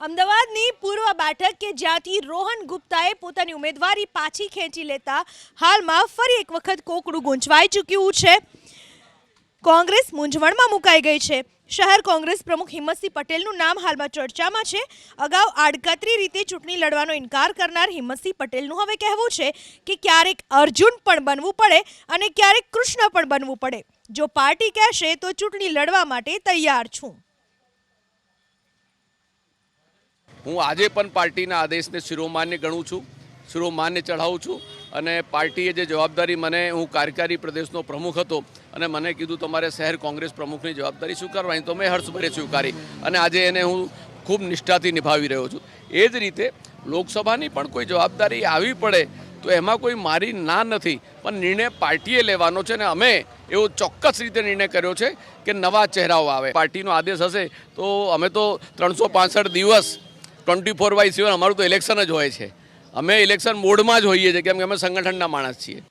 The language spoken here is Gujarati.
અમદાવાદની પૂર્વ બેઠક કે જ્યાંથી રોહન ગુપ્તાએ પોતાની ઉમેદવારી પાછી ખેંચી લેતા હાલમાં ફરી એક વખત કોકડું ગૂંચવાઈ ચૂક્યું છે। કોંગ્રેસ મૂંઝવણમાં મુકાઈ ગઈ છે। શહેર કોંગ્રેસ પ્રમુખ હિંમતસિંહ પટેલનું નામ હાલમાં ચર્ચામાં છે। અગાઉ આડકતરી રીતે ચૂંટણી લડવાનો ઇનકાર કરનાર હિંમતસિંહ પટેલનું હવે કહેવું છે કે ક્યારેક અર્જુન પણ બનવું પડે અને ક્યારેક કૃષ્ણ પણ બનવું પડે। જો પાર્ટી કહેશે તો ચૂંટણી લડવા માટે તૈયાર છું। હું આજે પણ પાર્ટીના આદેશને શિરોમાન્ય ગણું છું, શિરોમાન્ય ચઢાવું છું અને પાર્ટીએ જે જવાબદારી મને, હું કાર્યકારી પ્રદેશનો પ્રમુખ હતો અને મને કીધું તમારે શહેર કોંગ્રેસ પ્રમુખની જવાબદારી સ્વીકારવાની, તો મેં હર્ષભરે સ્વીકારી અને આજે એને હું ખૂબ નિષ્ઠાથી નિભાવી રહ્યો છું। એ જ રીતે લોકસભાની પણ કોઈ જવાબદારી આવી પડે તો એમાં કોઈ મારી ના નથી, પણ નિર્ણય પાર્ટીએ લેવાનો છે અને અમે એવો ચોક્કસ રીતે નિર્ણય કર્યો છે કે નવા ચહેરાઓ આવે। પાર્ટીનો આદેશ હશે તો અમે તો 365 દિવસ 24/7 અમારું તો ઇલેક્શન જ હોય છે। અમે ઇલેક્શન મોડમાં જ હોઈએ છીએ કેમ કે અમે સંગઠનના માણસ છીએ।